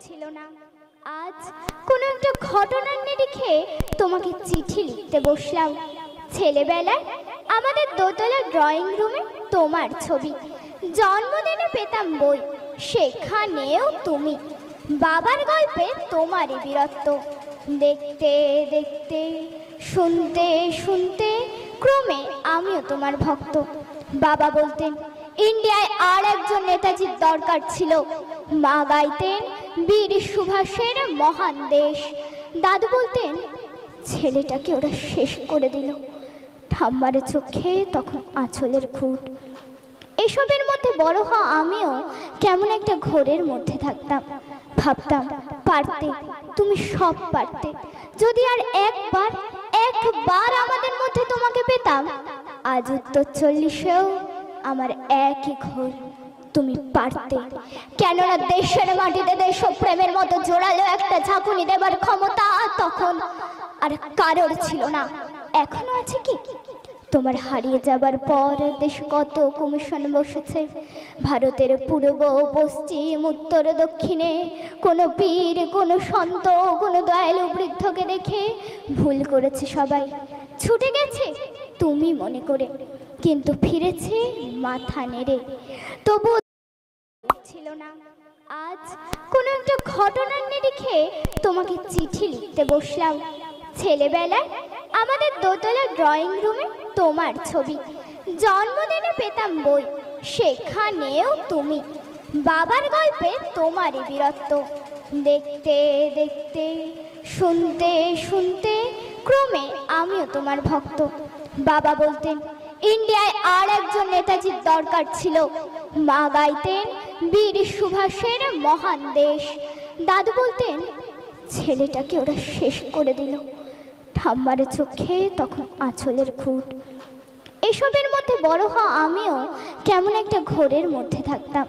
ছিল না। আজ কোনো একটা ঘটনার নিরিখে তোমাকে চিঠি লিখতে বসলাম। ছেলেবেলায় আমাদের দোতলা ড্রয়িং রুমে তোমার ছবি, জন্মদিনে পেতাম বই, সেখানেও তুমি। বাবার গল্পে তোমারই বীরত্ব, দেখতে দেখতে শুনতে শুনতে ক্রমে আমিও তোমার ভক্ত। বাবা বলতেন ইন্ডিয়ায় আর একজন নেতাজির দরকার ছিল। মা গাইতেন বীর সুভাষের মহান দেশ। দাদু বলতেন ছেলেটাকে ওরা শেষ করে দিল। ঠাম্মার চোখে তখন আঁচলের খুঁট। এসবের মধ্যে বড় হওয়া আমিও কেমন একটা ঘোরের মধ্যে থাকতাম। ভাবতাম পারতে, তুমি সব পারতে। যদি আর একবার আমাদের মধ্যে তোমাকে পেতাম। আজ উত্তর 40-এও আমার একই ঘোর, তুমি পারতে। কেননা দেশের মাটিতে দেশপ্রেমের মতো জোরালো একটা ঝাঁকুনি দেবার ক্ষমতা তখন আর কারোর ছিল না। এখনো আছে কি? তোমার হারিয়ে যাবার পর দেশ কত কমিশন বসেছে, ভারতের পূর্ব পশ্চিম উত্তর দক্ষিণে। কোনো পীর, কোনো সন্ত, কোনো দয়ালু বৃদ্ধকে দেখে ভুল করেছে সবাই, ছুটে গেছে তুমি মনে করে, কিন্তু ফিরেছে মাথা নেড়ে। তবু ছিল না। আজ কোনো একটা ঘটনার নিরিখে তোমাকে চিঠি লিখতে বসলাম। ছেলেবেলায় আমাদের দোতলা ড্রয়িং রুমে তোমার ছবি, জন্মদিনে পেতাম বই, সেখানেও তুমি। বাবার গল্পে তোমারই বীরত্ব, দেখতে দেখতে শুনতে শুনতে ক্রমে আমিও তোমার ভক্ত। বাবা বলতেন ইন্ডিয়ায় আর একজন নেতাজির দরকার ছিল। মা গাইতেন বীর সুভাষের মহান দেশ। দাদু বলতেন ছেলেটাকে ওরা শেষ করে দিল। ঠাম্মার চোখে তখন আঁচলের খুঁট। এসবের মধ্যে বড় হওয়া আমিও কেমন একটা ঘোরের মধ্যে থাকতাম।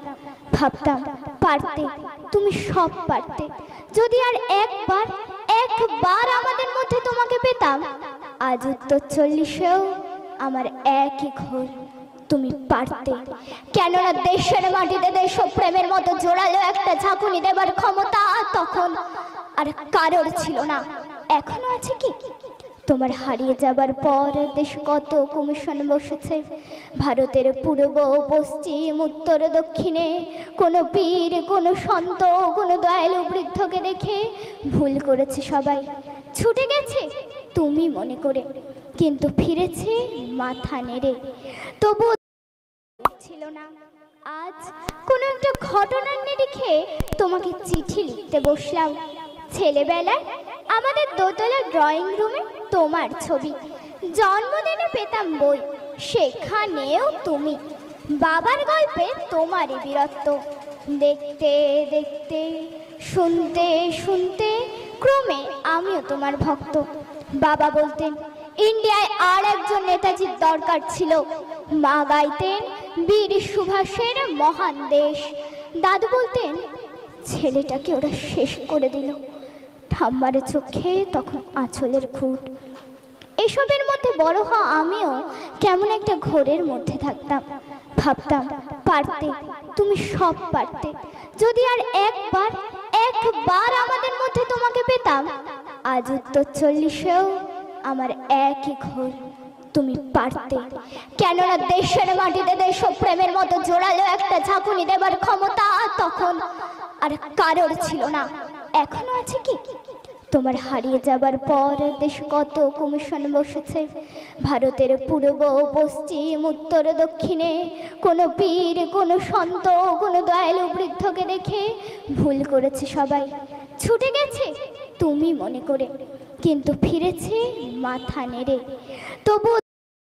ভাবতাম পারতে, তুমি সব পারতে। যদি আর একবার আমাদের মধ্যে তোমাকে পেতাম। আজ উত্তর 40-এও আমার একই ঘোর, তুমি পারতে। কেননা দেশের মাটিতে দেশপ্রেমের মতো জোরালো একটা ঝাঁকুনি দেবার ক্ষমতা তখন আর কারোর ছিল না। এখনো আছে কি? তোমার হারিয়ে যাবার পর দেশ কত কমিশন বসেছে, ভারতের পূর্ব পশ্চিম উত্তর দক্ষিণে। কোনো পীর, কোনো সন্ত, কোনো দয়ালু বৃদ্ধকে দেখে ভুল করেছে সবাই, ছুটে গেছে তুমি মনে করে, কিন্তু ফিরেছে মাথা নেড়ে। তবু ছিল না। আজ কোনো একটা ঘটনার নিরিখে তোমাকে চিঠি লিখতে বসলাম। ছেলেবেলায় আমাদের দোতলা ড্রয়িং রুমে তোমার ছবি, জন্মদিনে পেতাম বই, সেখানেও তুমি। বাবার গল্পে তোমারই বীরত্ব, দেখতে দেখতে শুনতে শুনতে ক্রমে আমিও তোমার ভক্ত। বাবা বলতেন ইন্ডিয়ায় আর একজন নেতাজির দরকার ছিল। মা গাইতেন বীর সুভাষের মহান দেশ। দাদু বলতেন ছেলেটাকে ওরা শেষ করে দিল। ঠাম্মার চোখে তখন আঁচলের খুঁট। এসবের মধ্যে বড় হওয়া আমিও কেমন একটা ঘোরের মধ্যে থাকতাম। ভাবতাম পারতে, তুমি সব পারতে। যদি আর একবার আমাদের মধ্যে তোমাকে পেতাম। আজ উত্তর 40-এও আমার একই ঘোর, তুমি পারতে। কেননা দেশের মাটিতে দেশপ্রেমের মতো জোরালো একটা ঝাঁকুনি দেবার ক্ষমতা তখন আর কারোর ছিল না। এখনো আছে কি? তোমার হারিয়ে যাবার পর দেশ কত কমিশন বসেছে, ভারতের পূর্ব পশ্চিম উত্তর দক্ষিণে। কোনো পীর, কোনো সন্ত, কোনো দয়ালু বৃদ্ধকে দেখে ভুল করেছে সবাই, ছুটে গেছে তুমি মনে করে, কিন্তু ফিরেছে মাথা নেড়ে। তবু